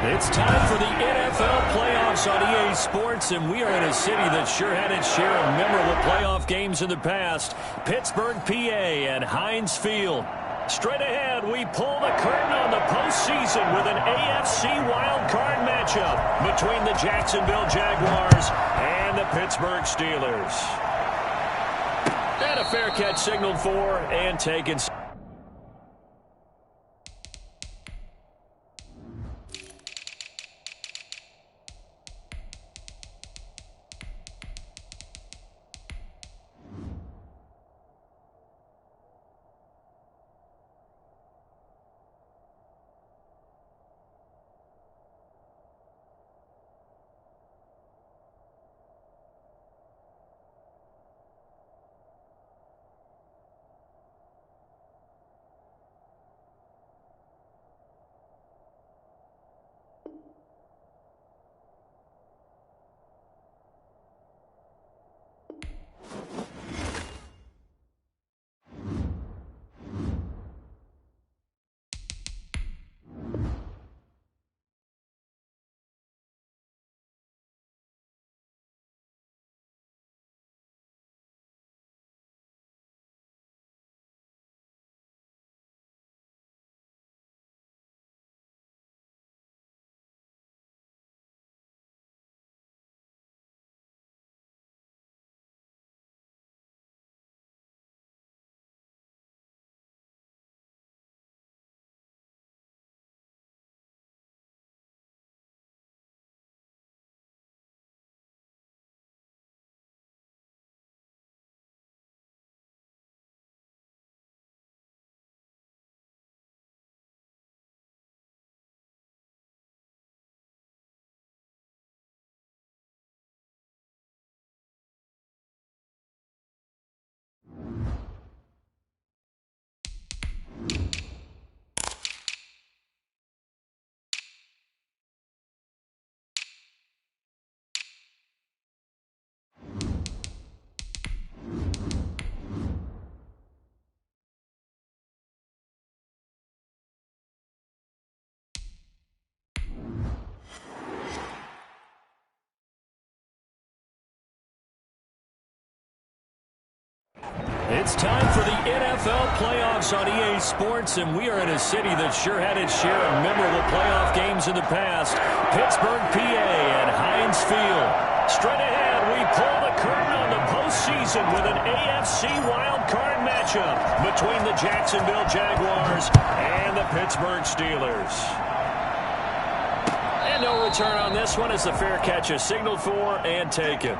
It's time for the NFL playoffs on EA Sports, and we are in a city that sure had its share of memorable playoff games in the past. Pittsburgh, PA at Heinz Field. Straight ahead, we pull the curtain on the postseason with an AFC Wildcard matchup between the Jacksonville Jaguars and the Pittsburgh Steelers. And a fair catch signaled for and taken. It's time for the NFL playoffs on EA Sports, and we are in a city that sure had its share of memorable playoff games in the past. Pittsburgh, PA at Heinz Field. Straight ahead, we pull the curtain on the postseason with an AFC wildcard matchup between the Jacksonville Jaguars and the Pittsburgh Steelers. And no return on this one as the fair catch is signaled for and taken.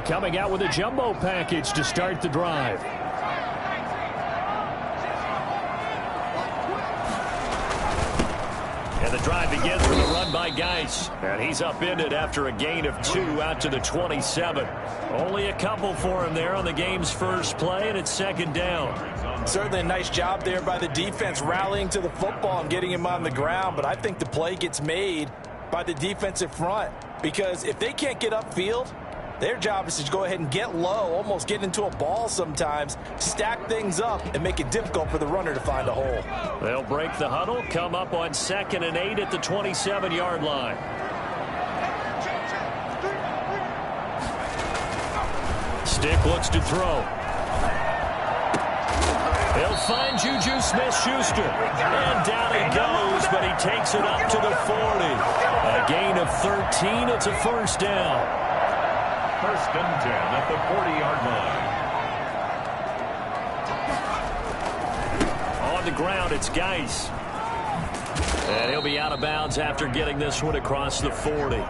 Coming out with a jumbo package to start the drive. And the drive begins with a run by Geis. And he's upended after a gain of 2 out to the 27. Only a couple for him there on the game's first play, and it's second down. Certainly a nice job there by the defense rallying to the football and getting him on the ground. But I think the play gets made by the defensive front, because if they can't get upfield, their job is to go ahead and get low, almost get into a ball sometimes, stack things up, and make it difficult for the runner to find a hole. They'll break the huddle, come up on 2nd and 8 at the 27-yard line. Stick looks to throw. He'll find Juju Smith-Schuster. And down he goes, but he takes it up to the 40. A gain of 13. It's a first down. First and 10 at the 40-yard line. On the ground, it's Geis. And he'll be out of bounds after getting this one across the 40.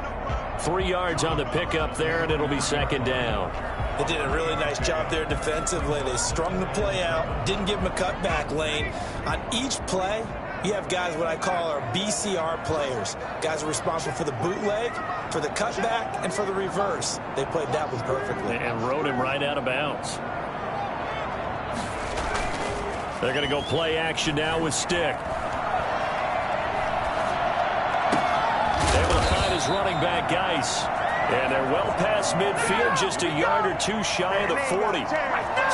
3 yards on the pickup there, and it'll be second down. They did a really nice job there defensively. They strung the play out, didn't give him a cutback lane. On each play, You have guys what I call our BCR players. Guys are responsible for the bootleg, for the cutback, and for the reverse. They played that one perfectly. And rode him right out of bounds. They're going to go play action now with Stick. Able to find his running back, Geis. And they're well past midfield, just a yard or two shy of the 40.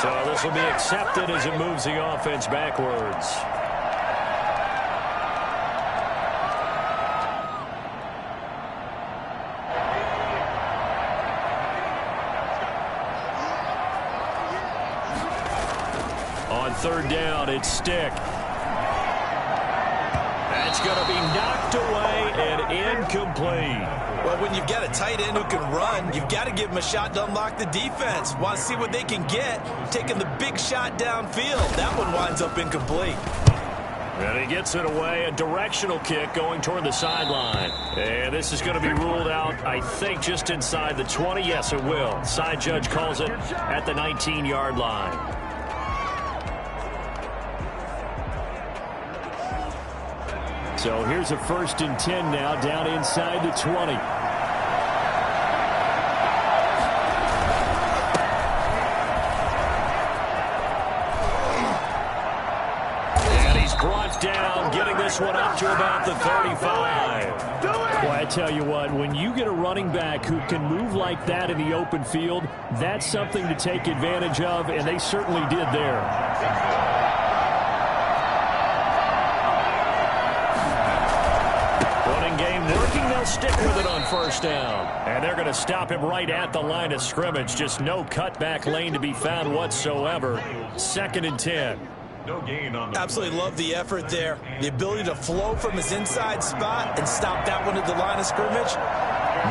So this will be accepted as it moves the offense backwards. On third down, it's Stick. That's going to be knocked away and incomplete. Well, when you've got a tight end who can run, you've got to give him a shot to unlock the defense. Want to see what they can get, taking the big shot downfield. That one winds up incomplete. And he gets it away, a directional kick going toward the sideline. And this is going to be ruled out, I think, just inside the 20. Yes, it will. Side judge calls it at the 19-yard line. So here's a 1st and 10 now, down inside the 20. And he's brought down, getting this one up to about the 35. Well, I tell you what, when you get a running back who can move like that in the open field, that's something to take advantage of, and they certainly did there. Game working, they'll stick with it on 1st down. And they're going to stop him right at the line of scrimmage. Just no cutback lane to be found whatsoever. 2nd and 10. No gain on the Absolutely love the effort there. The ability to flow from his inside spot and stop that one at the line of scrimmage.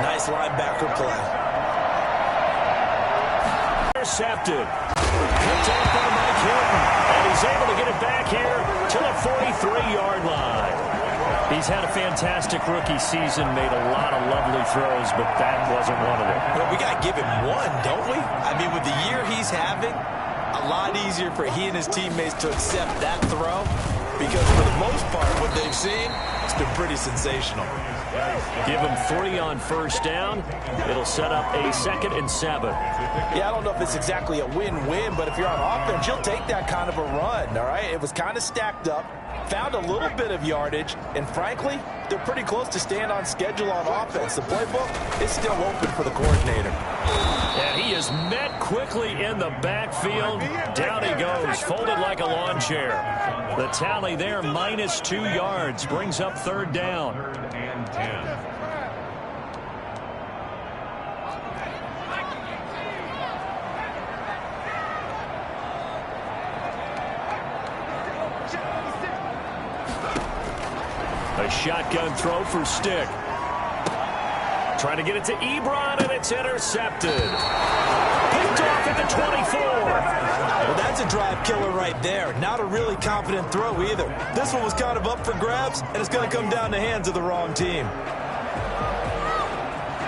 Nice linebacker play. Intercepted. Picked off by Mike Hilton. And he's able to get it back here to the 43-yard line. He's had a fantastic rookie season, made a lot of lovely throws, but that wasn't one of them. Well, we got to give him one, don't we? I mean, with the year he's having, a lot easier for he and his teammates to accept that throw because for the most part, what they've seen, it's been pretty sensational. Give him 3 on 1st down. It'll set up a 2nd and 7. Yeah, I don't know if it's exactly a win-win, but if you're on offense, you'll take that kind of a run, all right? It was kind of stacked up. Found a little bit of yardage, and frankly, they're pretty close to staying on schedule on offense. The playbook is still open for the coordinator. And he is met quickly in the backfield. Down he goes, folded like a lawn chair. The tally there, -2 yards, brings up 3rd down. 3rd and 10. A shotgun throw for Stick. Trying to get it to Ebron, and it's intercepted. Picked off at the 24. Well, that's a drive killer right there. Not a really confident throw either. This one was kind of up for grabs, and it's going to come down the hands of the wrong team.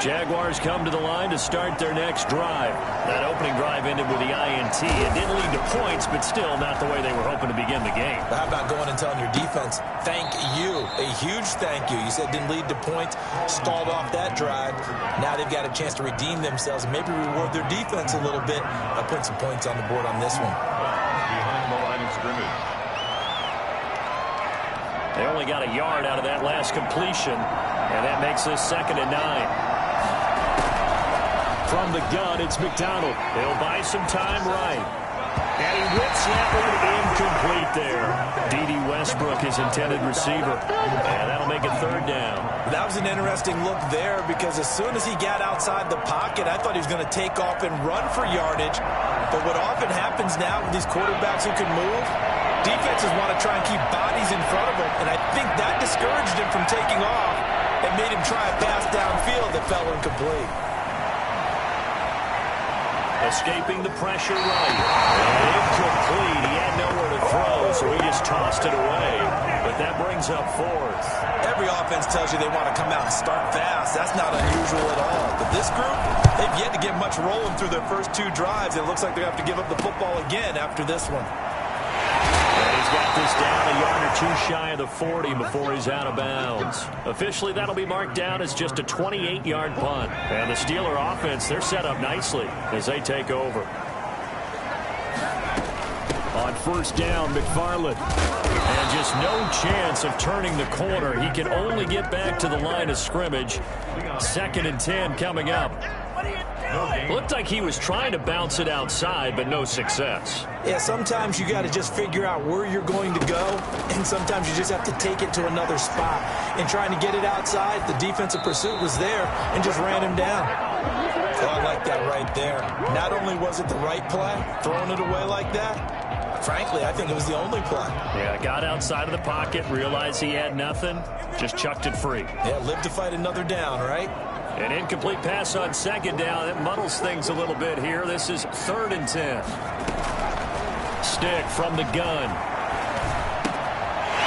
Jaguars come to the line to start their next drive. That opening drive ended with the INT. It didn't lead to points, but still not the way they were hoping to begin the game. But how about going and telling your defense, thank you, a huge thank you. You said didn't lead to points, stalled off that drive. Now they've got a chance to redeem themselves and maybe reward their defense a little bit by putting some points on the board on this one. Behind the line of scrimmage. They only got a yard out of that last completion, and that makes this 2nd and 9. From the gun, it's McDonald. He'll buy some time right. And he whips that one incomplete there. D.D. Westbrook, his intended receiver. And that'll make it 3rd down. That was an interesting look there because as soon as he got outside the pocket, I thought he was going to take off and run for yardage. But what often happens now with these quarterbacks who can move, defenses want to try and keep bodies in front of them. And I think that discouraged him from taking off and made him try a pass downfield that fell incomplete. Escaping the pressure right. And incomplete. He had nowhere to throw, so he just tossed it away. But that brings up 4th. Every offense tells you they want to come out and start fast. That's not unusual at all. But this group, they've yet to get much rolling through their first 2 drives. It looks like they have to give up the football again after this one. And he He's got this down a yard or two shy of the 40 before he's out of bounds. Officially, that'll be marked down as just a 28-yard punt. And the Steeler offense, they're set up nicely as they take over. On first down, McFarland. And just no chance of turning the corner. He can only get back to the line of scrimmage. 2nd and 10 coming up. Looked like he was trying to bounce it outside, but no success. Yeah, sometimes you got to just figure out where you're going to go, and sometimes you just have to take it to another spot. And trying to get it outside, the defensive pursuit was there and just ran him down. Oh, I like that right there. Not only was it the right play, throwing it away like that, frankly, I think it was the only play. Yeah, got outside of the pocket, realized he had nothing, just chucked it free. Yeah, live to fight another down, right? An incomplete pass on 2nd down. That muddles things a little bit here. This is 3rd and 10. Stick from the gun.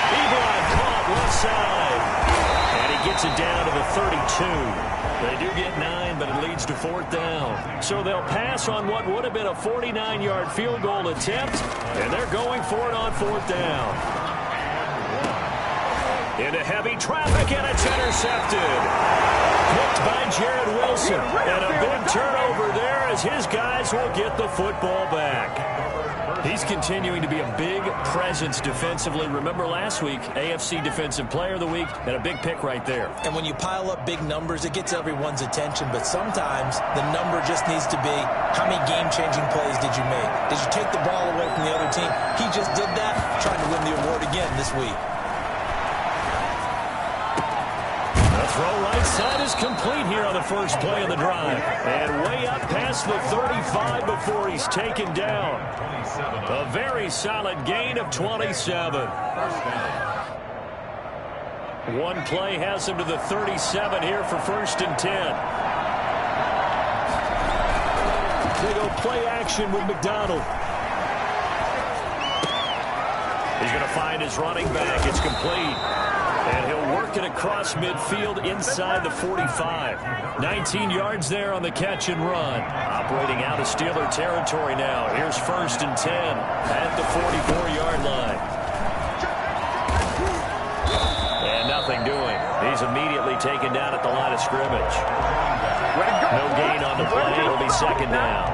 Ebron caught left side. And he gets it down to the 32. They do get 9, but it leads to 4th down. So they'll pass on what would have been a 49-yard field goal attempt, and they're going for it on 4th down. Into heavy traffic, and it's intercepted. Picked by Jared Wilson. And a big turnover there as his guys will get the football back. He's continuing to be a big presence defensively. Remember last week, AFC Defensive Player of the Week, and a big pick right there. And when you pile up big numbers, it gets everyone's attention. But sometimes the number just needs to be, how many game-changing plays did you make? Did you take the ball away from the other team? He just did that, trying to win the award again this week. Throw right side is complete here on the first play of the drive. And way up past the 35 before he's taken down. A very solid gain of 27. One play has him to the 37 here for 1st and 10. They go play action with McDonald. He's going to find his running back. It's complete. And he'll work it across midfield inside the 45. 19 yards there on the catch and run. Operating out of Steeler territory now. Here's 1st and 10 at the 44-yard line. And nothing doing. He's immediately taken down at the line of scrimmage. No gain on the play. It'll be 2nd down.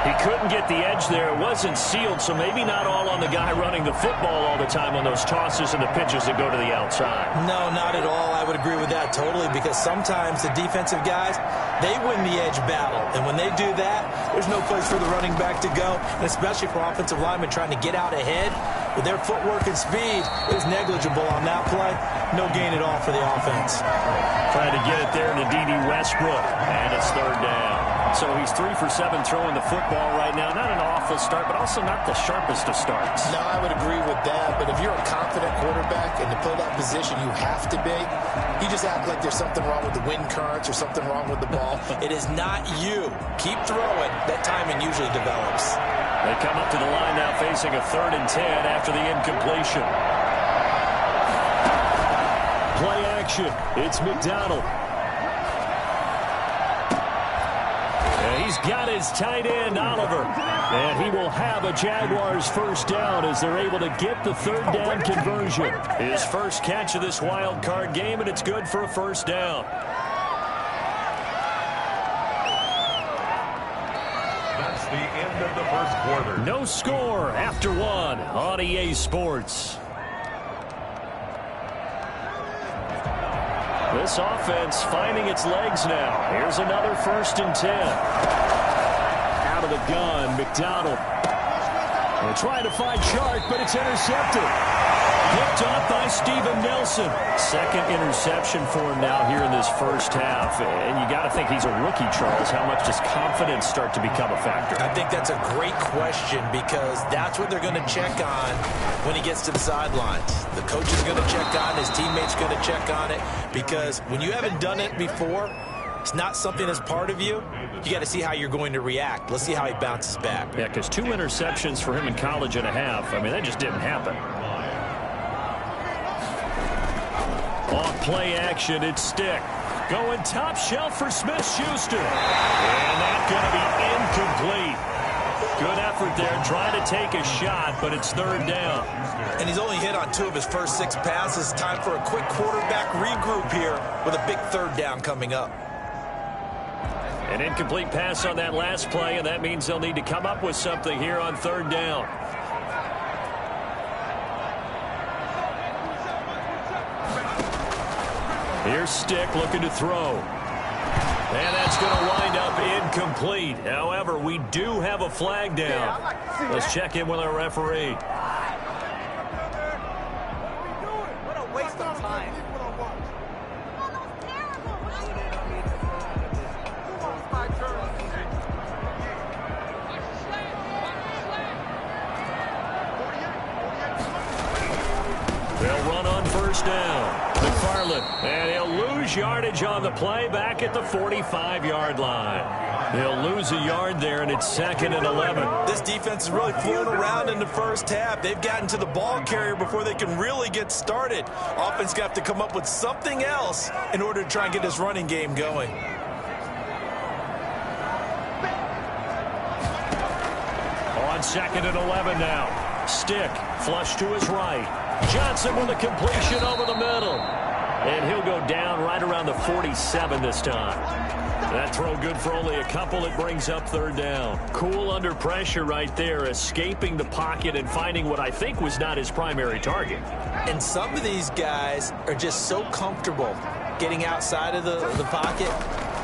He couldn't get the edge there. It wasn't sealed, so maybe not all on the guy running the football all the time on those tosses and the pitches that go to the outside. No, not at all. I would agree with that totally, because sometimes the defensive guys, they win the edge battle. And when they do that, there's no place for the running back to go, and especially for offensive linemen trying to get out ahead. With their footwork and speed, it was negligible on that play. No gain at all for the offense. Trying to get it there to D.D. Westbrook, and it's 3rd down. So he's 3 for 7 throwing the football right now. Not an awful start, but also not the sharpest of starts. No, I would agree with that. But if you're a confident quarterback and to play that position, you have to be. You just act like there's something wrong with the wind currents or something wrong with the ball. It is not you. Keep throwing. That timing usually develops. They come up to the line now facing a 3rd and 10 after the incompletion. Play action. It's McDonald. He's got his tight end, Oliver. And he will have a Jaguars 1st down as they're able to get the 3rd down conversion. His first catch of this wild card game, and it's good for a 1st down. That's the end of the first quarter. No score after 1 on EA Sports. This offense finding its legs now. Here's another 1st and 10. Out of the gun, McDonald. They're trying to find Chark, but it's intercepted. Picked off by Steven Nelson. 2nd interception for him now here in this first half. And you got to think he's a rookie, Charles. How much does confidence start to become a factor? I think that's a great question, because that's what they're going to check on when he gets to the sidelines. The coach is going to check on, his teammates going to check on it, because when you haven't done it before, it's not something that's part of you. You got to see how you're going to react. Let's see how he bounces back. Yeah, because 2 interceptions for him in college and a half. I mean, that just didn't happen. On play action, it's Stick. Going top shelf for Smith-Schuster. And that's going to be incomplete. Good effort there, trying to take a shot, but it's third down. And he's only hit on 2 of his first 6 passes. Time for a quick quarterback regroup here with a big third down coming up. An incomplete pass on that last play, and that means they'll need to come up with something here on third down. Here's Stick looking to throw. And that's going to wind up incomplete. However, we do have a flag down. Let's check in with our referee. What a waste of time. They'll run on first down. McFarland, and he'll lose yardage on the play back at the 45-yard line. He'll lose a yard there, and it's 2nd and 11. This defense is really flown around in the first half. They've gotten to the ball carrier before they can really get started. Offense got to come up with something else in order to try and get this running game going. On 2nd and 11 now. Stick, flush to his right. Johnson with a completion over the middle. And he'll go down right around the 47 this time. That throw good for only a couple. It brings up third down. Cool under pressure right there, escaping the pocket and finding what I think was not his primary target. And some of these guys are just so comfortable getting outside of the pocket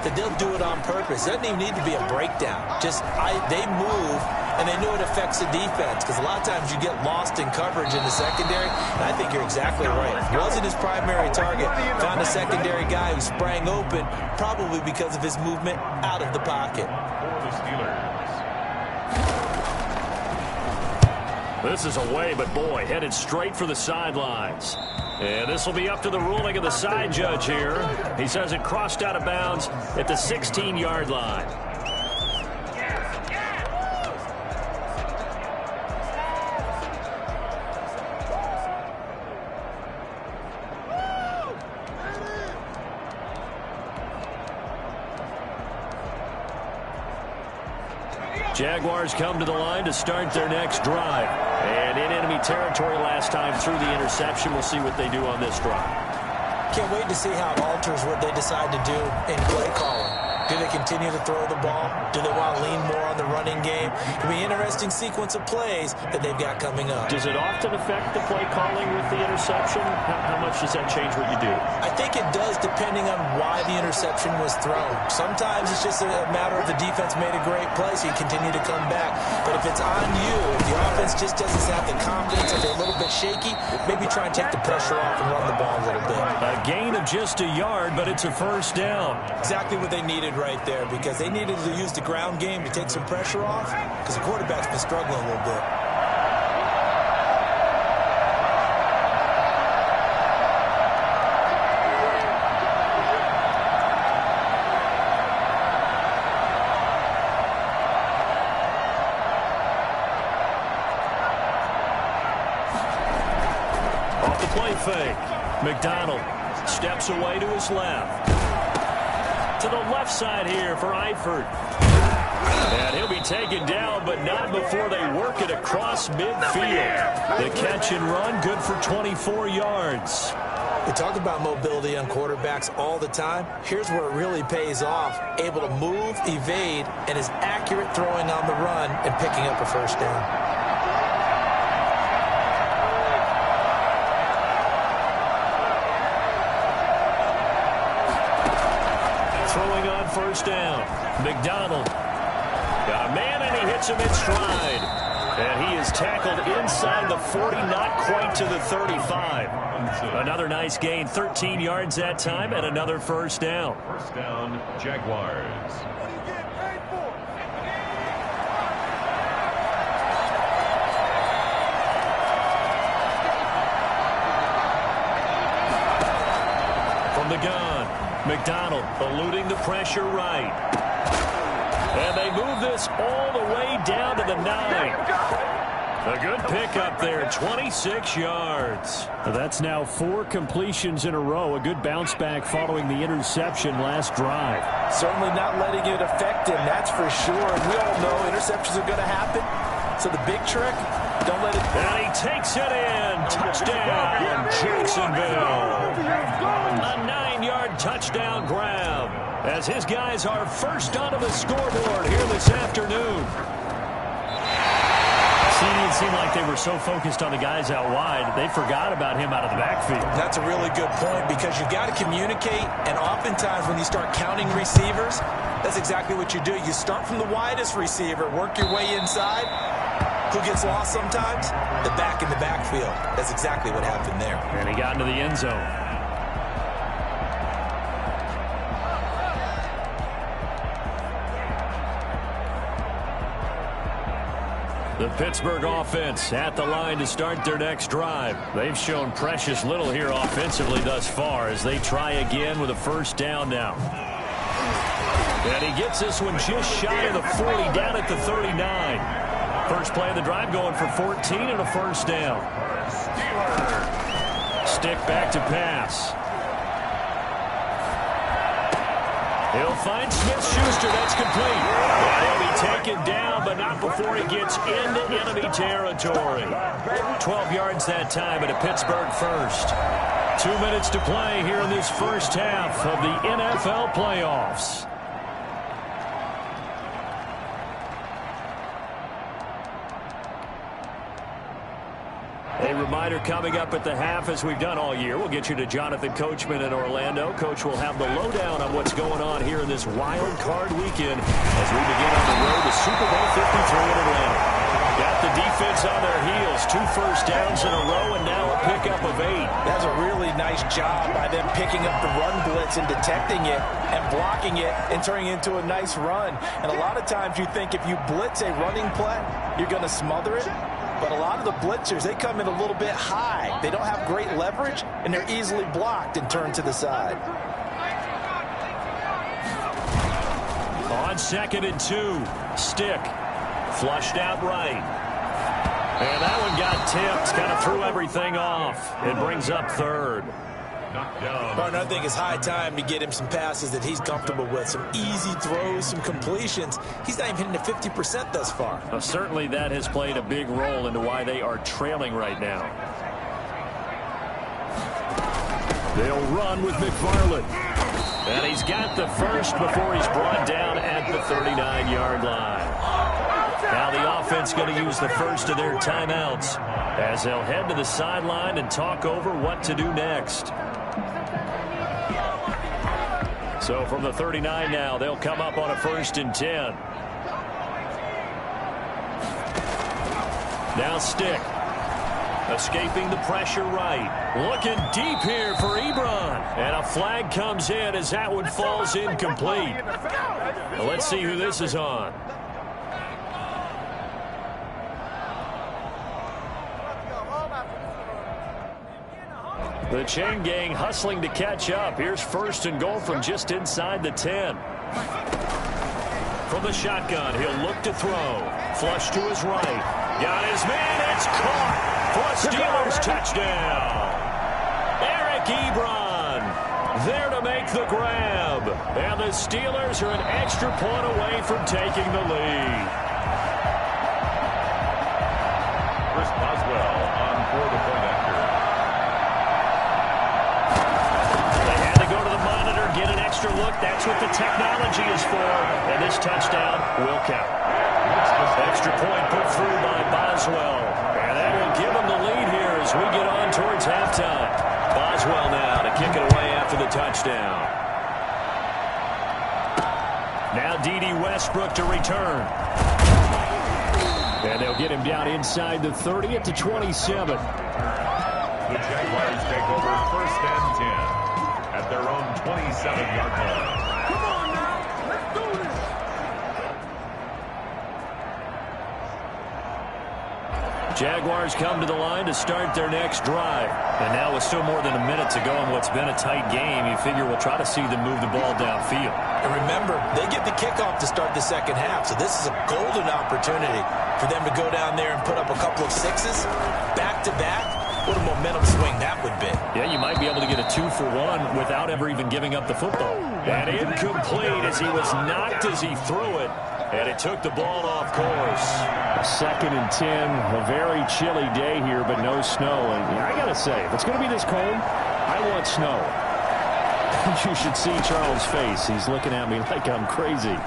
that they'll do it on purpose. It doesn't even need to be a breakdown. Just they move, and they know it affects the defense, because a lot of times you get lost in coverage in the secondary, and I think you're exactly right. Wasn't his primary target. Found a secondary guy who sprang open, probably because of his movement out of the pocket. For the Steelers. This is away, but boy, headed straight for the sidelines. And this will be up to the ruling of the side judge here. He says it crossed out of bounds at the 16-yard line. Jaguars come to the line to start their next drive. And in enemy territory last time through the interception. We'll see what they do on this drive. Can't wait to see how it alters what they decide to do in play calling. Do they continue to throw the ball? Do they want to lean more on the running game? It'll be an interesting sequence of plays that they've got coming up. Does it often affect the play calling with the interception? How much does that change what you do? I think it does, depending on why the interception was thrown. Sometimes it's just a matter of the defense made a great play, so you continue to come back. But if it's on you, if the offense just doesn't have the confidence, if they're a little bit shaky, maybe try and take the pressure off and run the ball a little bit. A gain of just a yard, but it's a first down. Exactly what they needed right there, because they needed to use the ground game to take some pressure off, because the quarterback's been struggling a little bit. Off the play fake. McDonald steps away to his left. To the left side here for Eifert. And he'll be taken down, but not before they work it across midfield. The catch and run, good for 24 yards. We talk about mobility on quarterbacks all the time. Here's where it really pays off. Able to move, evade, and is accurate throwing on the run and picking up a first down. Throwing on first down. McDonald. Got a man, and he hits him in stride. And he is tackled inside the 40, not quite to the 35. Another nice gain, 13 yards that time, and another first down. First down, Jaguars. From the gun. McDonald eluding the pressure right. And they move this all the way down to the 9. A good pickup there, 26 yards. That's now 4 completions in a row. A good bounce back following the interception last drive. Certainly not letting it affect him, that's for sure. And we all know interceptions are going to happen. So the big trick, don't let it... And he takes it in. Touchdown, Jacksonville. A 9-yard touchdown grab as his guys are first onto the scoreboard here this afternoon. It seemed like they were so focused on the guys out wide, they forgot about him out of the backfield. That's a really good point because you've got to communicate, and oftentimes when you start counting receivers, that's exactly what you do. You start from the widest receiver, work your way inside. Who gets lost sometimes? The back in the backfield. That's exactly what happened there. And he got into the end zone. The Pittsburgh offense at the line to start their next drive. They've shown precious little here offensively thus far as they try again with a first down now. And he gets this one just shy of the 40, down at the 39. First play of the drive going for 14 and a first down. Stick back to pass. He'll find Smith-Schuster. That's complete. He'll be taken down, but not before he gets into enemy territory. 12 yards that time at a Pittsburgh first. 2 minutes to play here in this first half of the NFL playoffs. A reminder coming up at the half, as we've done all year. We'll get you to Jonathan Coachman in Orlando. Coach will have the lowdown on what's going on here in this wild card weekend as we begin on the road to Super Bowl 53 in Atlanta. Got the defense on their heels. 2 first downs in a row and now a pickup of 8. That's a really nice job by them picking up the run blitz and detecting it and blocking it and turning it into a nice run. And a lot of times you think if you blitz a running play, you're going to smother it. But a lot of the blitzers, they come in a little bit high. They don't have great leverage, and they're easily blocked and turned to the side. On 2nd and 2, Stick. Flushed out right. And that one got tipped. Kind of threw everything off. It brings up 3rd. Partner, I think it's high time to get him some passes that he's comfortable with. Some easy throws, some completions. He's not even hitting the 50% thus far. Well, certainly that has played a big role into why they are trailing right now. They'll run with McFarland. And he's got the first before he's brought down at the 39-yard line. Now the offense going to use the first of their timeouts as they'll head to the sideline and talk over what to do next. So from the 39 now, they'll come up on a 1st and 10. Now Stick. Escaping the pressure right. Looking deep here for Ebron. And a flag comes in as that one falls incomplete. Well, let's see who this is on. The chain gang hustling to catch up. Here's 1st and goal from just inside the 10. From the shotgun, he'll look to throw. Flush to his right. Got his man. It's caught for a Steelers touchdown. Eric Ebron there to make the grab. And the Steelers are an extra point away from taking the lead. Chris Boswell on for the point after. Get an extra look. That's what the technology is for. And this touchdown will count. Extra point put through by Boswell. And that will give them the lead here as we get on towards halftime. Boswell now to kick it away after the touchdown. Now D.D. Westbrook to return. And they'll get him down inside the 30 at the 27. The Jaguars take over 1st and 10. At their own 27-yard line. Come on now, let's do this. Jaguars come to the line to start their next drive. And now with still more than a minute to go in what's been a tight game, you figure we'll try to see them move the ball downfield. And remember, they get the kickoff to start the second half, so this is a golden opportunity for them to go down there and put up a couple of sixes back-to-back. What a momentum swing that would be. Yeah, you might be able to get a 2-for-1 without ever even giving up the football. And incomplete as he was knocked as he threw it. And it took the ball off course. 2nd and 10, a very chilly day here, but no snow. And I got to say, if it's going to be this cold, I want snow. You should see Charles' face. He's looking at me like I'm crazy.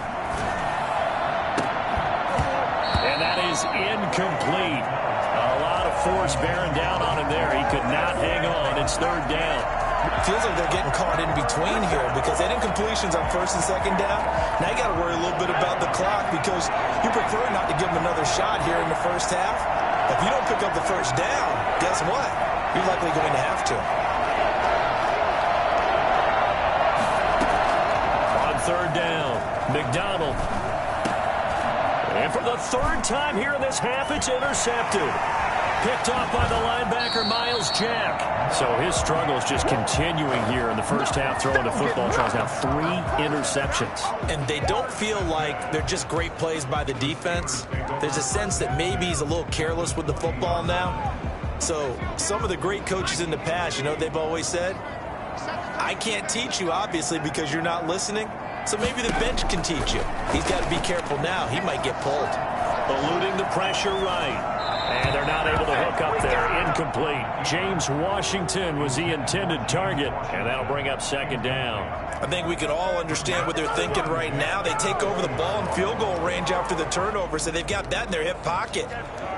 And that is incomplete. A lot of force bearing down on him there. He could not hang on. It's 3rd down. It feels like they're getting caught in between here because that incompletion's on 1st and 2nd down. Now you got to worry a little bit about the clock because you prefer not to give them another shot here in the first half. If you don't pick up the 1st down, guess what? You're likely going to have to. On 3rd down, McDonald. And for the 3rd time here in this half, it's intercepted. Picked off by the linebacker, Miles Jack. So his struggles just continuing here in the first half, throwing the football. Tries now 3 interceptions. And they don't feel like they're just great plays by the defense. There's a sense that maybe he's a little careless with the football now. So some of the great coaches in the past, you know, they've always said, I can't teach you, obviously, because you're not listening. So maybe the bench can teach you. He's got to be careful now. He might get pulled. Eluding the pressure right. And they're not able to hook up there. Incomplete. James Washington was the intended target. And that'll bring up 2nd down. I think we can all understand what they're thinking right now. They take over the ball in field goal range after the turnover, so they've got that in their hip pocket.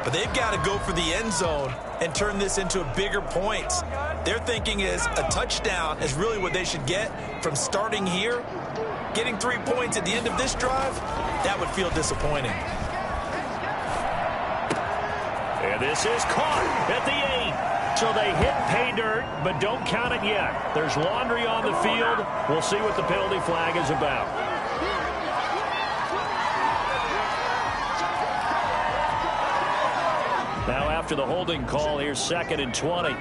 But they've got to go for the end zone and turn this into a bigger points. Their thinking is a touchdown is really what they should get from starting here. Getting 3 points at the end of this drive, that would feel disappointing. And this is caught at the 8. So they hit pay dirt, but don't count it yet. There's laundry on the field. We'll see what the penalty flag is about. Now after the holding call, here's 2nd and 20.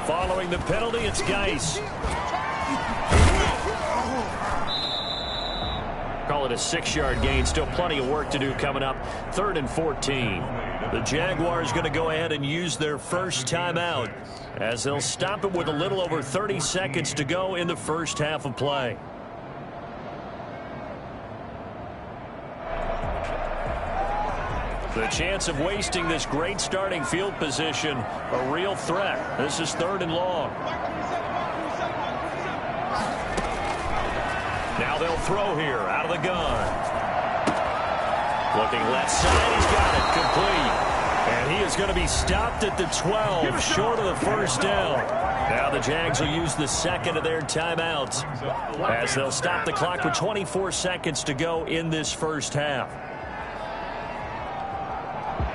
Following the penalty, it's Geis. Call it a 6-yard gain. Still plenty of work to do coming up. 3rd and 14. The Jaguars going to go ahead and use their first timeout as they'll stop it with a little over 30 seconds to go in the first half of play. The chance of wasting this great starting field position, a real threat. This is 3rd and long. Now they'll throw here out of the gun. Looking left side, he's got it complete. And he is going to be stopped at the 12, short of the 1st down. Now the Jags will use the 2nd of their timeouts as they'll stop the clock with 24 seconds to go in this first half.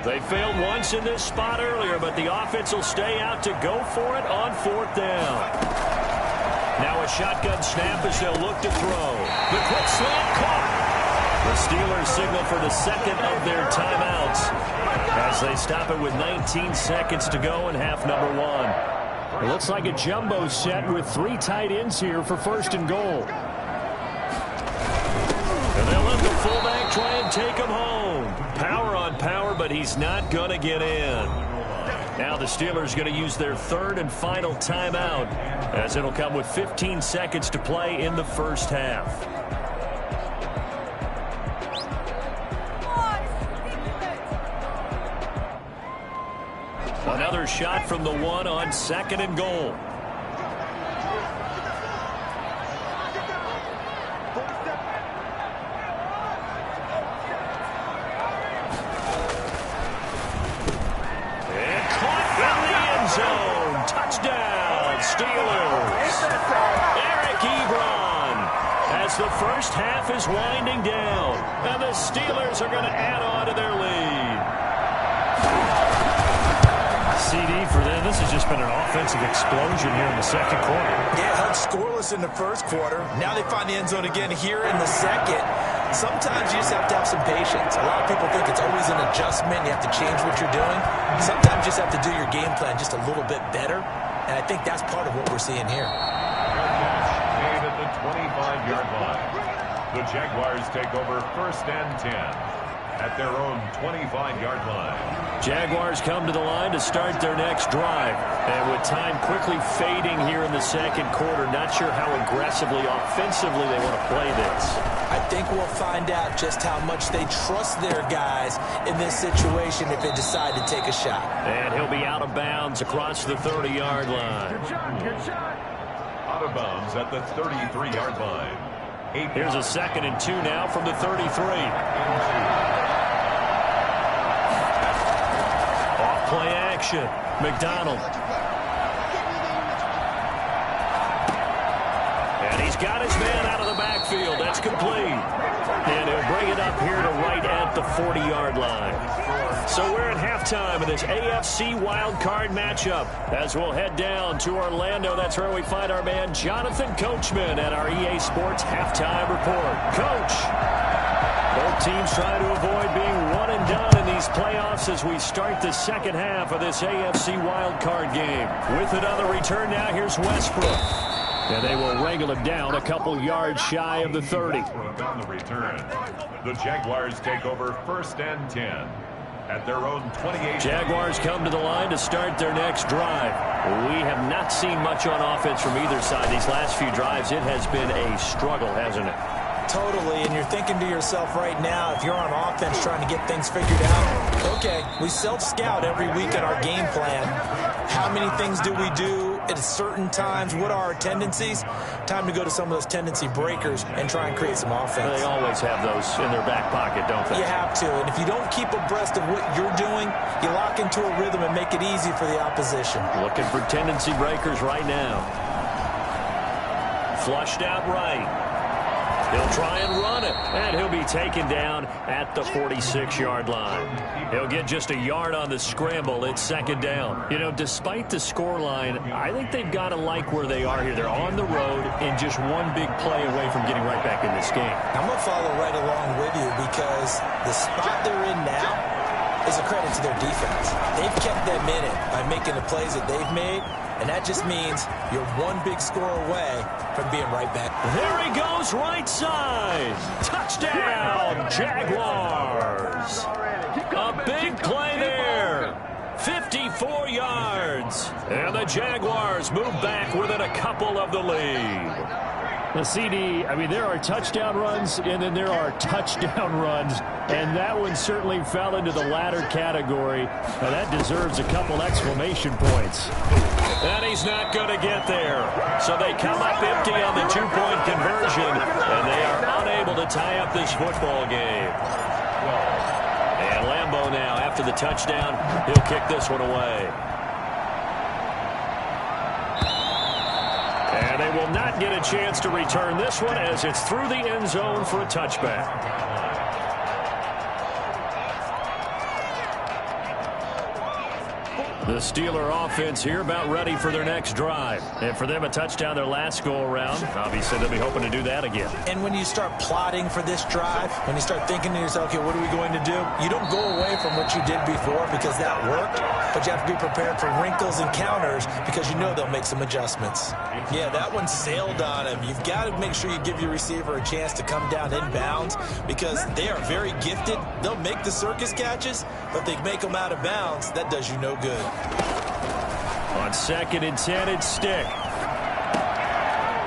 They failed once in this spot earlier, but the offense will stay out to go for it on 4th down. Now a shotgun snap as they'll look to throw. The quick slant caught. The Steelers signal for the 2nd of their timeouts as they stop it with 19 seconds to go in half number 1. It looks like a jumbo set with 3 tight ends here for 1st and goal. And they'll let the fullback try and take him home. Power on power, but he's not going to get in. Now the Steelers going to use their 3rd and final timeout as it'll come with 15 seconds to play in the first half. Another shot from the 1 on 2nd and goal. Zone. Touchdown, Steelers. Eric Ebron as the first half is winding down. And the Steelers are going to add on to their lead. CD for them. This has just been an offensive explosion here in the 2nd quarter. Yeah, held scoreless in the 1st quarter. Now they find the end zone again here in the 2nd. Sometimes you just have to have some patience. A lot of people think it's always an adjustment. You have to change what you're doing. Sometimes you just have to do your game plan just a little bit better. And I think that's part of what we're seeing here. Made at the 25-yard line. The Jaguars take over 1st and 10 at their own 25-yard line. Jaguars come to the line to start their next drive. And with time quickly fading here in the second quarter, not sure how aggressively, offensively they want to play this. I think we'll find out just how much they trust their guys in this situation if they decide to take a shot. And he'll be out of bounds across the 30-yard line. Good shot, good shot. Out of bounds at the 33-yard line. Here's a 2nd and 2 now from the 33. Off play action. McDonald. And he's got his man out of the backfield. That's complete. And he'll bring it up here to right at the 40-yard line. So we're at halftime of this AFC Wildcard matchup. As we'll head down to Orlando, that's where we find our man Jonathan Coachman at our EA Sports Halftime Report. Coach, both teams trying to avoid being one and done in these playoffs as we start the second half of this AFC Wildcard game. With another return now, here's Westbrook. And they will wrangle him down a couple yards shy of the 30. On the return, the Jaguars take over 1st and 10 at their own 28. Jaguars come to the line to start their next drive. We have not seen much on offense from either side these last few drives. It has been a struggle, hasn't it? Totally, and you're thinking to yourself right now, if you're on offense trying to get things figured out, okay, we self-scout every week in our game plan. How many things do we do at certain times? What are our tendencies? Time to go to some of those tendency breakers and try and create some offense. They always have those in their back pocket, don't they? You have to, and if you don't keep abreast of what you're doing, you lock into a rhythm and make it easy for the opposition. Looking for tendency breakers right now. Flushed out right. He'll try and run it, and he'll be taken down at the 46-yard line. He'll get just a yard on the scramble. It's 2nd down. You know, despite the scoreline, I think they've got to like where they are here. They're on the road and just one big play away from getting right back in this game. I'm going to follow right along with you because the spot they're in now is a credit to their defense. They've kept them in it by making the plays that they've made, and that just means you're one big score away from being right back. There he goes, right side. Touchdown, Jaguars. A big play there. 54 yards. And the Jaguars move back within a couple of the lead. The CD, I mean, there are touchdown runs, and then there are touchdown runs, and that one certainly fell into the latter category. Now, that deserves a couple exclamation points. And he's not going to get there. So they come up empty on the two-point conversion, and they are unable to tie up this football game. And Lambeau now, after the touchdown, he'll kick this one away. And they will not get a chance to return this one as it's through the end zone for a touchback. The Steeler offense here about ready for their next drive. And for them, a touchdown their last go-around. Obviously, they'll be hoping to do that again. And when you start plotting for this drive, when you start thinking to yourself, okay, what are we going to do? You don't go away from what you did before because that worked, but you have to be prepared for wrinkles and counters because you know they'll make some adjustments. Yeah, that one sailed on him. You've got to make sure you give your receiver a chance to come down inbounds because they are very gifted. They'll make the circus catches, but if they make them out of bounds, that does you no good. On 2nd and 10, it's Stick.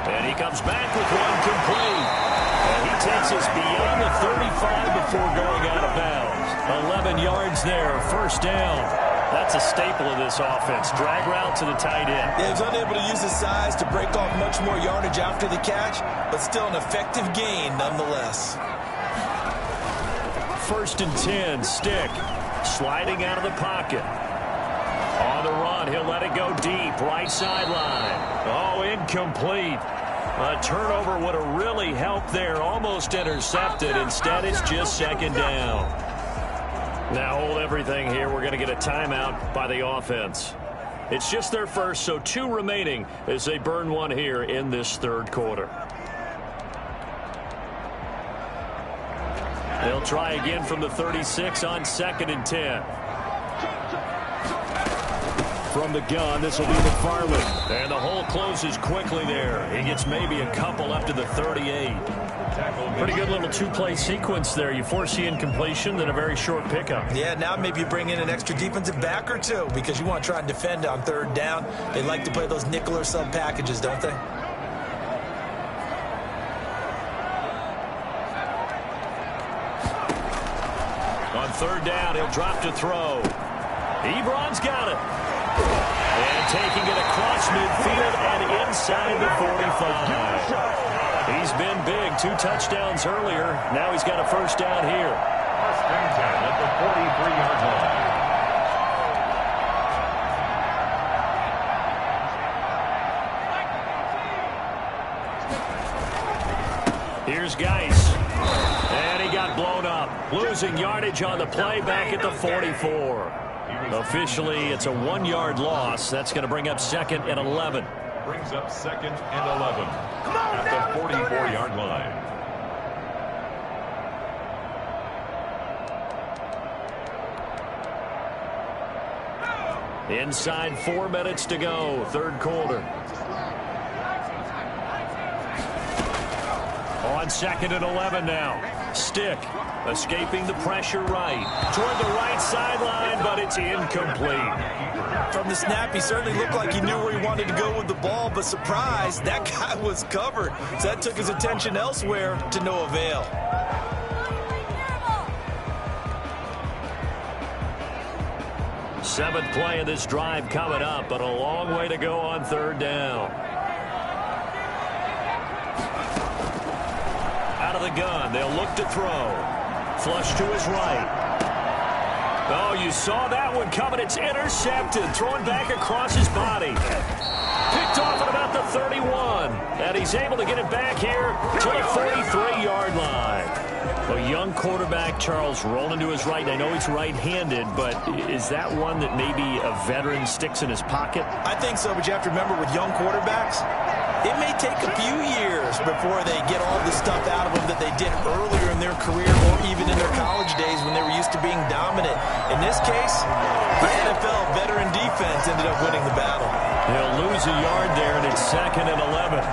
And he comes back with one complete. And he takes us beyond the 35 before going out of bounds. 11 yards there, 1st down. That's a staple of this offense. Drag route to the tight end. Yeah, he's unable to use his size to break off much more yardage after the catch, but still an effective gain nonetheless. 1st and 10, Stick. Sliding out of the pocket. On the run, he'll let it go deep, right sideline. Oh, incomplete. A turnover would have really helped there, almost intercepted. Instead, it's just 2nd down. Now hold everything here. We're going to get a timeout by the offense. It's just their first, so 2 remaining as they burn one here in this 3rd quarter. They'll try again from the 36 on 2nd and 10. From the gun, this will be McFarland. And the hole closes quickly there. He gets maybe a couple up to the 38. Pretty good little two-play sequence there. You force the incompletion, then a very short pickup. Yeah, now maybe you bring in an extra defensive back or two because you want to try and defend on 3rd down. They like to play those nickel or sub packages, don't they? On 3rd down, he'll drop to throw. Ebron's got it. And taking it across midfield and inside the 45. He's been big. 2 touchdowns earlier. Now he's got a 1st down here. 1st and 10 at the 43-yard line. Here's Geis. And he got blown up. Losing yardage on the play back at the 44. Officially, it's a 1-yard loss. That's going to bring up 2nd and 11. Brings up 2nd and 11 at the 44-yard line. Inside 4 minutes to go, 3rd quarter. On 2nd and 11 now. Stick escaping the pressure right. Toward the right sideline, but it's incomplete. From the snap, he certainly looked like he knew where he wanted to go with the ball, but surprise, that guy was covered. So that took his attention elsewhere to no avail. Seventh play of this drive coming up, but a long way to go on 3rd down. Out of the gun, they'll look to throw. Flush to his right. Oh, you saw that one coming. It's intercepted. Throwing back across his body. Picked off at about the 31. And he's able to get it back here to the 43-yard line. A young quarterback, Charles, rolling to his right. I know he's right-handed, but is that one that maybe a veteran sticks in his pocket? I think so, but you have to remember with young quarterbacks, it may take a few years before they get all the stuff out of them that they did earlier in their career or even in their college days when they were used to being dominant. In this case, the NFL veteran defense ended up winning the battle. They'll lose a yard there, and it's 2nd and 11. A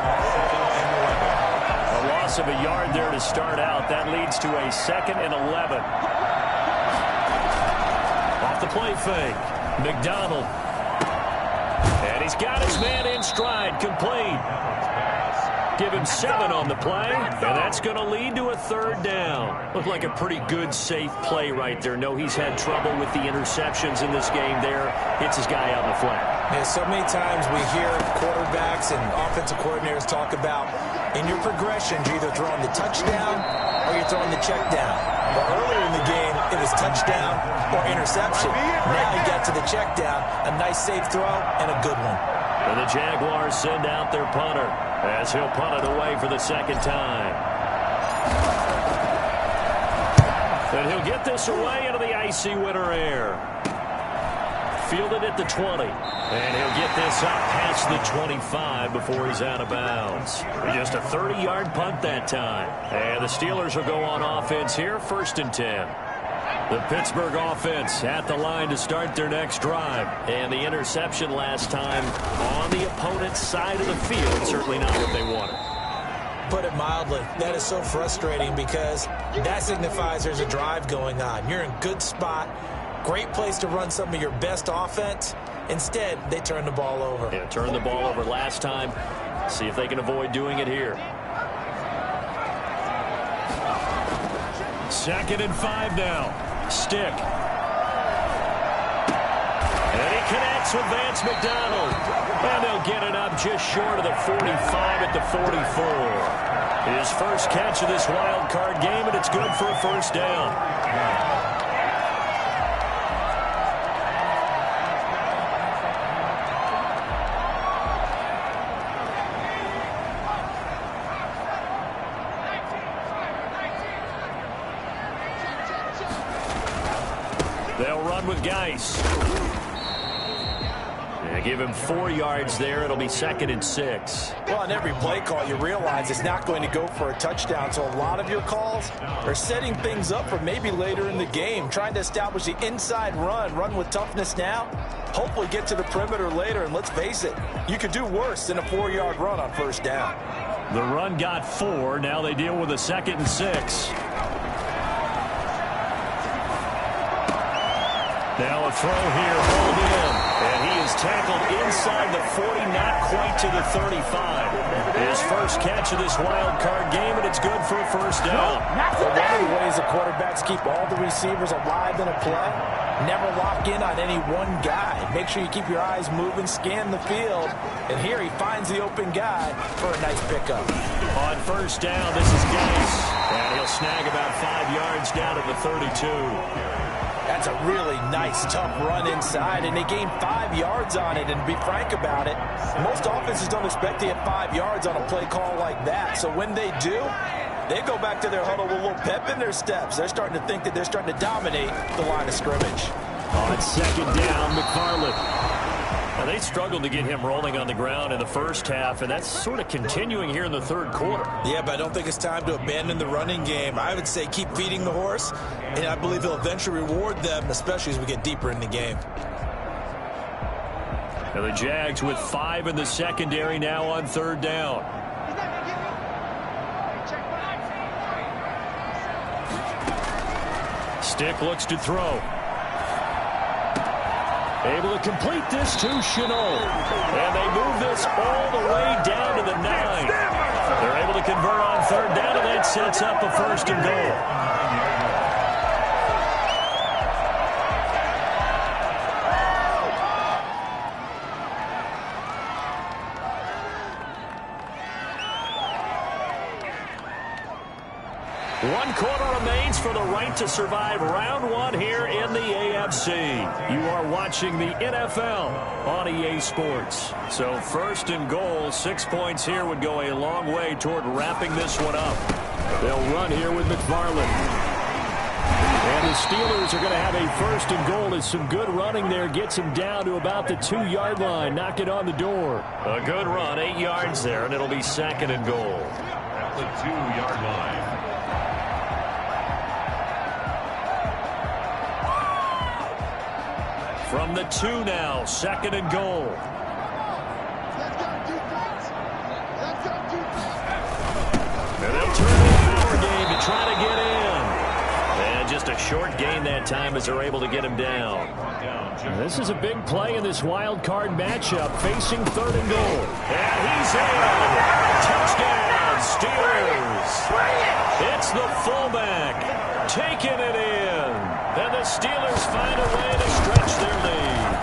loss of a yard there to start out. That leads to a 2nd and 11. Off the play fake. McDonald. And he's got his man in stride, complete. Give him 7 on the play, and that's going to lead to a 3rd down. Looked like a pretty good, safe play right there. No, he's had trouble with the interceptions in this game there. Hits his guy out in the flat. Yeah, so many times we hear quarterbacks and offensive coordinators talk about in your progressions, you're either throwing the touchdown or you're throwing the check down. But earlier in the game, it was touchdown or interception. Now he got to the check down, a nice safe throw, and a good one. And the Jaguars send out their punter as he'll punt it away for the 2nd time. And he'll get this away into the icy winter air. Fielded at the 20. And he'll get this up past the 25 before he's out of bounds. Just a 30-yard punt that time. And the Steelers will go on offense here, 1st and 10. The Pittsburgh offense at the line to start their next drive. And the interception last time on the opponent's side of the field. Certainly not what they wanted. Put it mildly, that is so frustrating because that signifies there's a drive going on. You're in good spot. Great place to run some of your best offense. Instead, they turn the ball over. Yeah, turned the ball over last time. See if they can avoid doing it here. 2nd and 5 now. Stick. And he connects with Vance McDonald. And they'll get it up just short of the 45 at the 44. His first catch of this wild card game, and it's good for a 1st down. They'll run with Geis. And They give him 4 yards there. It'll be 2nd and 6. Well, on every play call, you realize it's not going to go for a touchdown. So a lot of your calls are setting things up for maybe later in the game, trying to establish the inside run with toughness now, hopefully get to the perimeter later. And let's face it, you could do worse than a 4-yard run on first down. The run got 4. Now they deal with a 2nd and 6. Now a throw here, hold in, and he is tackled inside the 40, not quite to the 35. His first catch of this wild card game, and it's good for a first down. One of the ways the quarterbacks keep all the receivers alive in a play, never lock in on any one guy. Make sure you keep your eyes moving, scan the field, and here he finds the open guy for a nice pickup. On first down, this is Gase, and he'll snag about 5 yards down to the 32. That's a really nice, tough run inside, and they gained 5 yards on it. And to be frank about it, most offenses don't expect to get 5 yards on a play call like that. So when they do, they go back to their huddle with a little pep in their steps. They're starting to think that they're starting to dominate the line of scrimmage. On 2nd down, McFarland. Now, they struggled to get him rolling on the ground in the first half, and that's sort of continuing here in the third quarter. Yeah, but I don't think it's time to abandon the running game. I would say keep feeding the horse, and I believe he'll eventually reward them, especially as we get deeper in the game. Now the Jags with 5 in the secondary now on 3rd down. Stick looks to throw. Able to complete this to Chenault. And they move this all the way down to the 9. They're able to convert on 3rd down, and that sets up a 1st and goal. One quarter remains for the right to survive round 1 here in the AFC. You are watching the NFL on EA Sports. So 1st and goal, 6 points here would go a long way toward wrapping this one up. They'll run here with McFarland. And the Steelers are going to have a 1st and goal as some good running there gets him down to about the 2-yard line. Knock it on the door. A good run, 8 yards there, and it'll be 2nd and goal. At the 2-yard line. From the 2 now, 2nd and goal. And they'll turn the power game to try to get in. And just a short gain that time as they're able to get him down. This is a big play in this wild card matchup, facing 3rd and goal. And he's in. Touchdown, Steelers. It's the fullback taking it in. And the Steelers find a way to stretch their lead.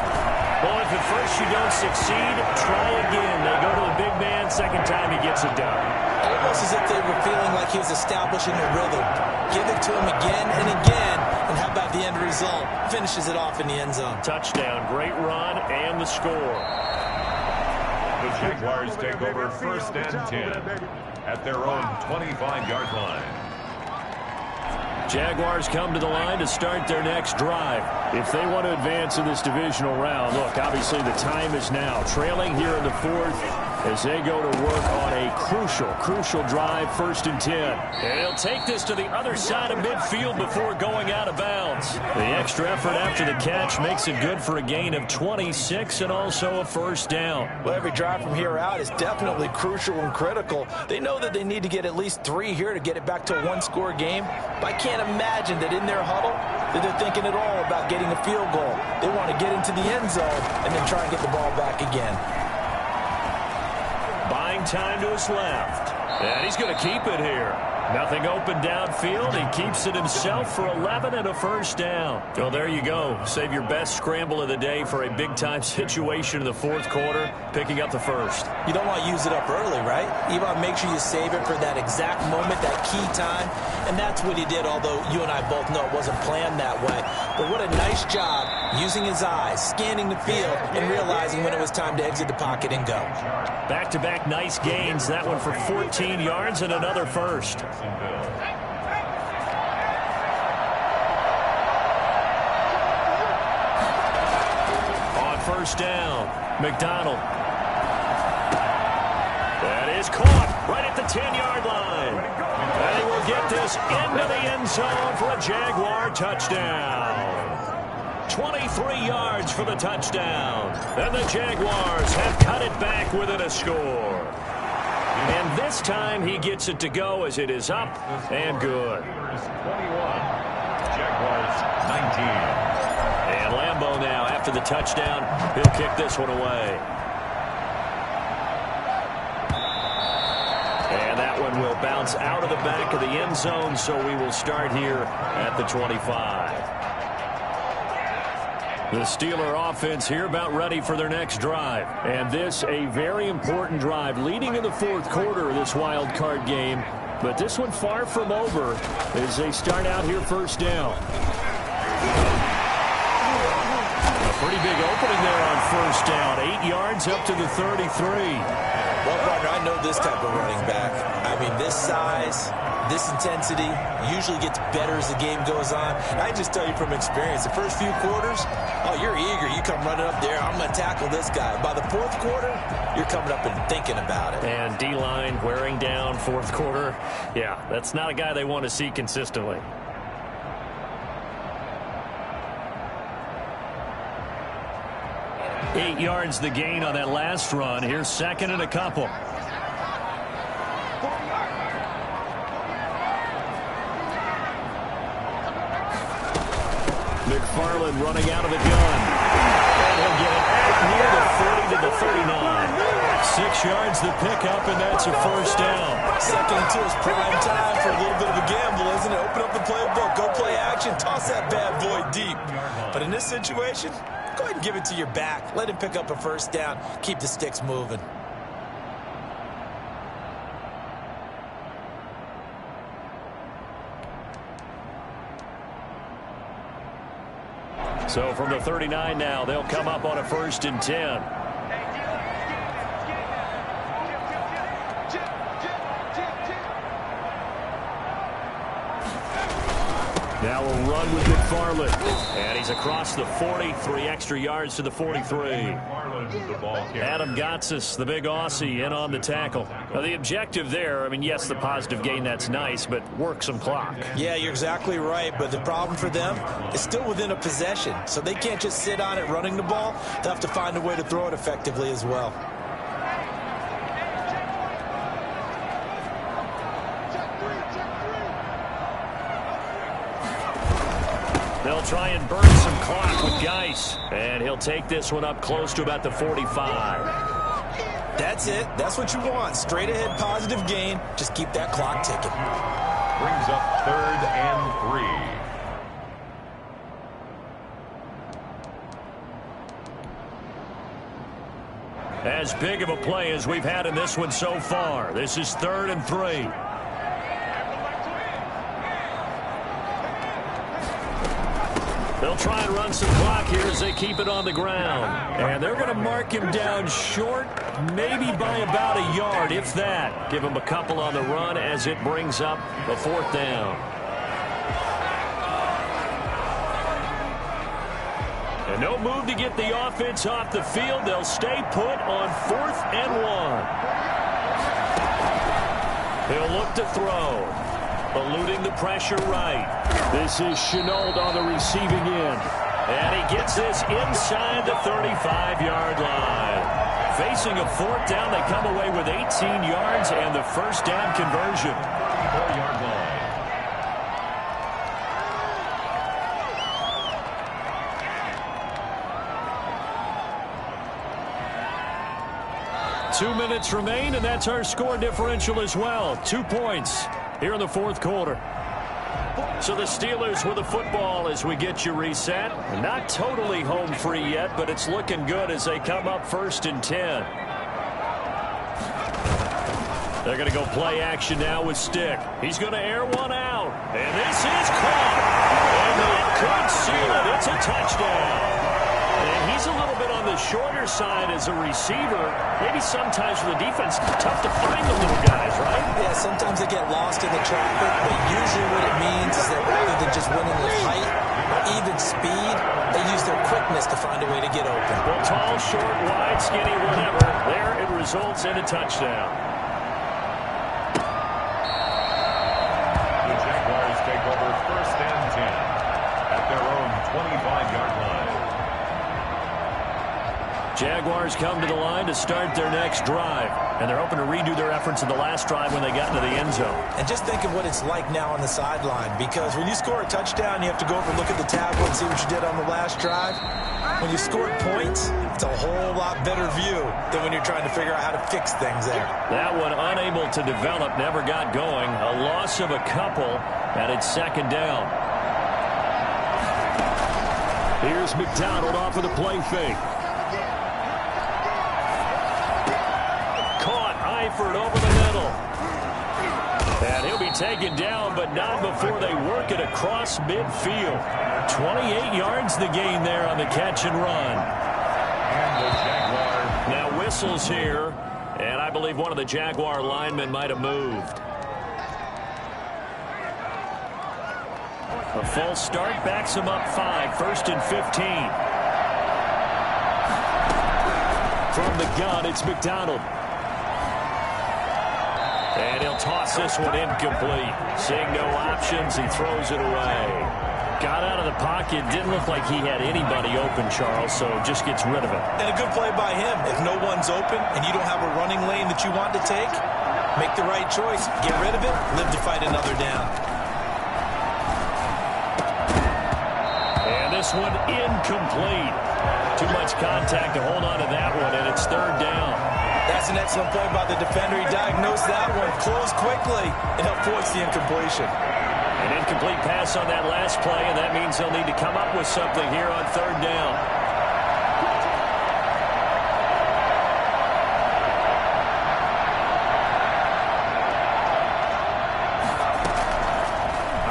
Well, if at first you don't succeed, try again. They go to the big man. Second time he gets it done. Almost as if they were feeling like he was establishing a rhythm. Give it to him again and again. And how about the end result? Finishes it off in the end zone. Touchdown, great run, and the score. The Jaguars take over 1st and 10 at their own 25-yard line. Jaguars come to the line to start their next drive. If they want to advance in this divisional round, look, obviously the time is now. Trailing here in the 4th as they go to work on a crucial drive, 1st and 10. And he'll take this to the other side of midfield before going out of bounds. The extra effort after the catch makes it good for a gain of 26 and also a 1st down. Well, every drive from here out is definitely crucial and critical. They know that they need to get at least 3 here to get it back to a 1-score game. But I can't imagine that in their huddle that they're thinking at all about getting a field goal. They want to get into the end zone and then try and get the ball back again. Buying time to his left. And he's going to keep it here. Nothing open downfield. He keeps it himself for 11 and a 1st down. Well, there you go. Save your best scramble of the day for a big-time situation in the 4th quarter, picking up the 1st. You don't want to use it up early, right? You want to make sure you save it for that exact moment, that key time. And that's what he did, although you and I both know it wasn't planned that way. But what a nice job using his eyes, scanning the field, and realizing when it was time to exit the pocket and go. Back-to-back nice gains. That one for 14 yards and another 1st. On first down. McDonald. That is caught right at the 10-yard line. And he will get this into the end zone for a Jaguar touchdown. 23 yards for the touchdown. And the Jaguars have cut it back within a score. And this time he gets it to go as it is up and good. 21. Jaguars 19. And Lambeau now, after the touchdown, he'll kick this one away. And that one will bounce out of the back of the end zone, so we will start here at the 25. The Steeler offense here about ready for their next drive. And this a very important drive leading in the fourth quarter of this wild card game. But this one far from over as they start out here first down. A pretty big opening there on first down. 8 yards up to the 33. Well, partner, I know this type of running back. I mean, this size, this intensity usually gets better as the game goes on. I just tell you from experience, the first few quarters, oh, you're eager. You come running up there, I'm going to tackle this guy. By the fourth quarter, you're coming up and thinking about it. And D-line wearing down fourth quarter. Yeah, that's not a guy they want to see consistently. Eight yards the gain on that last run. Here's second and a couple. McFarland running out of the gun. And he'll get it back near the 40 to the 39. 6 yards the pickup, and that's a first down. Second and 2 is prime time for a little bit of a gamble, isn't it? Open up the playbook, go play action, toss that bad boy deep. But in this situation, go ahead and give it to your back. Let him pick up a first down. Keep the sticks moving. So from the 39 now, they'll come up on a 1st and 10. Now we'll run with McFarland. And he's across the 40, 3 extra yards to the 43. Adam Gotsis, the big Aussie, in on the tackle. Now the objective there, I mean, yes, the positive gain, that's nice, but work some clock. Yeah, you're exactly right, but the problem for them is still within a possession. So they can't just sit on it running the ball. They'll have to find a way to throw it effectively as well. They'll try and burn some clock with Geis. And he'll take this one up close to about the 45. That's it. That's what you want. Straight ahead positive gain. Just keep that clock ticking. Brings up 3rd and 3. As big of a play as we've had in this one so far. This is 3rd and 3. They'll try and run some clock here as they keep it on the ground. And they're going to mark him down short, maybe by about a yard, if that. Give him a couple on the run as it brings up a 4th down. And no move to get the offense off the field. They'll stay put on 4th and 1. He'll look to throw. Eluding the pressure right. This is Chenault on the receiving end. And he gets this inside the 35-yard line. Facing a 4th down, they come away with 18 yards and the first down conversion. 4-yard line. Two minutes remain, and that's our score differential as well. 2 points here in the fourth quarter. So the Steelers with the football as we get you reset. Not totally home free yet, but it's looking good as they come up 1st and 10. They're going to go play action now with Stick. He's going to air one out. And this is caught. And that could seal it. It's a touchdown. And he's a little bit on the shorter side as a receiver. Maybe sometimes for the defense, tough to find the little guys, right? Yeah, sometimes they get lost in the traffic, but usually what it means is that rather than just winning with height or even speed, they use their quickness to find a way to get open. Well, tall, short, wide, skinny, whatever. There it results in a touchdown. The Jaguars take over 1st and 10 at their own 25-yard line. Jaguars come to the line to start their next drive, and they're hoping to redo their efforts in the last drive when they got into the end zone. And just think of what it's like now on the sideline, because when you score a touchdown, you have to go over and look at the tablet and see what you did on the last drive. When you scored points, it's a whole lot better view than when you're trying to figure out how to fix things there. That one unable to develop, never got going. A loss of a couple, and it's 2nd down. Here's McDonald off of the play fake. Eifert over the middle. And he'll be taken down, but not before they work it across midfield. 28 yards the gain there on the catch and run. And the Jaguars. Now whistles here, and I believe one of the Jaguar linemen might have moved. A false start backs him up 5, 1st and 15. From the gun, it's McDonald. And he'll toss this one incomplete. Seeing no options, he throws it away. Got out of the pocket. Didn't look like he had anybody open, Charles, so just gets rid of it. And a good play by him. If no one's open and you don't have a running lane that you want to take, make the right choice. Get rid of it. Live to fight another down. And this one incomplete. Too much contact to hold on to that one, and it's 3rd down. That's an excellent play by the defender. He diagnosed that one, closed quickly, and helped force the incompletion. An incomplete pass on that last play, and that means they'll need to come up with something here on 3rd down.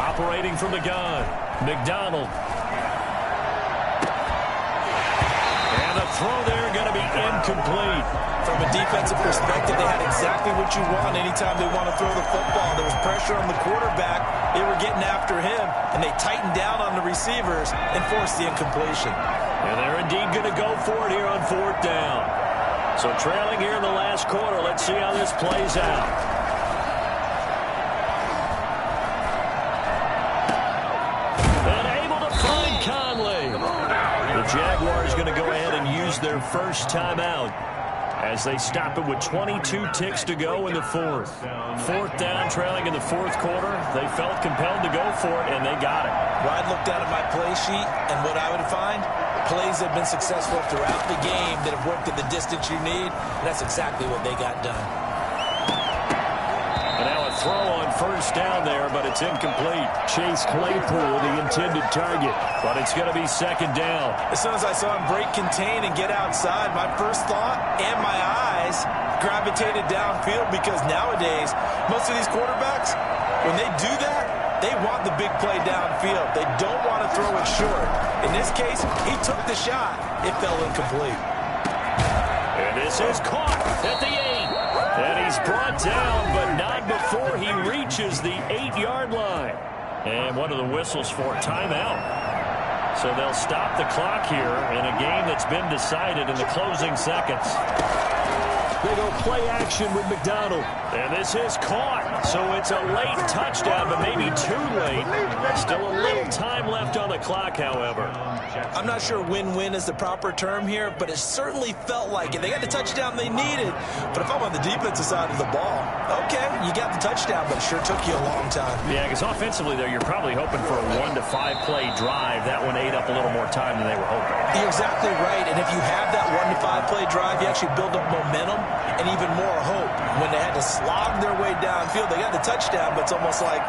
Operating from the gun, McDonald. And the throw there going to be incomplete. From a defensive perspective, they had exactly what you want anytime they want to throw the football. There was pressure on the quarterback. They were getting after him, and they tightened down on the receivers and forced the incompletion. And they're indeed going to go for it here on 4th down. So trailing here in the last quarter. Let's see how this plays out. And able to find Conley. The Jaguars going to go ahead and use their first timeout as they stop it with 22 ticks to go in the 4th. 4th down, trailing in the 4th quarter. They felt compelled to go for it, and they got it. Well, I'd look down at my play sheet, and what I would find, plays that have been successful throughout the game that have worked at the distance you need, and that's exactly what they got done. And now a throw on 1st down there, but it's incomplete. Chase Claypool, the intended target. But it's going to be 2nd down. As soon as I saw him break contain and get outside, my first thought and my eyes gravitated downfield, because nowadays, most of these quarterbacks, when they do that, they want the big play downfield. They don't want to throw it short. In this case, he took the shot. It fell incomplete. And this is caught at the 8. And he's brought down, but not before he reaches the 8-yard line. And one of the whistles for timeout. So they'll stop the clock here in a game that's been decided in the closing seconds. They go play action with McDonald. And this is caught. So it's a late touchdown, but maybe too late. Still a little time left on the clock, however. I'm not sure win-win is the proper term here, but it certainly felt like it. They got the touchdown they needed. But if I'm on the defensive side of the ball, okay, you got the touchdown, but it sure took you a long time. Yeah, because offensively there, you're probably hoping for a 1 to 5 play drive. That one ate up a little more time than they were hoping. You're exactly right. And if you have that 1 to 5 play drive, you actually build up momentum and even more hope. When they had to slog their way downfield, they got the touchdown, but it's almost like,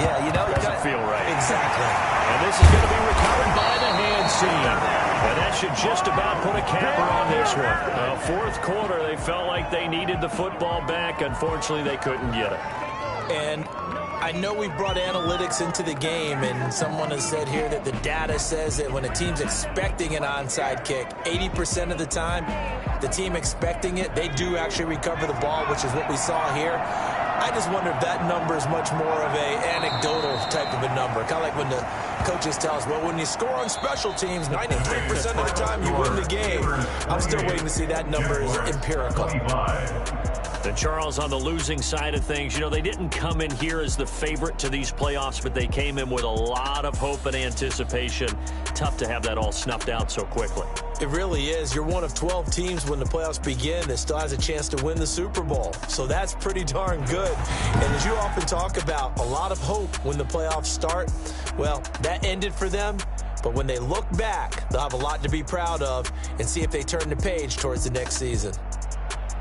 yeah, you know, doesn't feel right. Exactly. And this is going to be recovered by the hands team. And that should just about put a capper on this one. 4th quarter, they felt like they needed the football back. Unfortunately, they couldn't get it. And I know we brought analytics into the game, and someone has said here that the data says that when a team's expecting an onside kick, 80% of the time, the team expecting it, they do actually recover the ball, which is what we saw here. I just wonder if that number is much more of a anecdotal type of a number. Kind of like when the coaches tell us, well, when you score on special teams, 93% of the time you win the game. I'm still waiting to see that number is empirical. And Charles, on the losing side of things, you know, they didn't come in here as the favorite to these playoffs, but they came in with a lot of hope and anticipation. Tough to have that all snuffed out so quickly. It really is. You're one of 12 teams when the playoffs begin that still has a chance to win the Super Bowl. So that's pretty darn good. And as you often talk about, a lot of hope when the playoffs start. Well, that ended for them. But when they look back, they'll have a lot to be proud of and see if they turn the page towards the next season.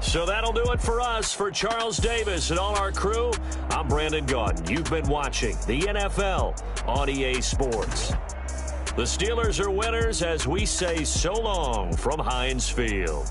So that'll do it for us. For Charles Davis and all our crew, I'm Brandon Gaudin. You've been watching the NFL on EA Sports. The Steelers are winners as we say so long from Heinz Field.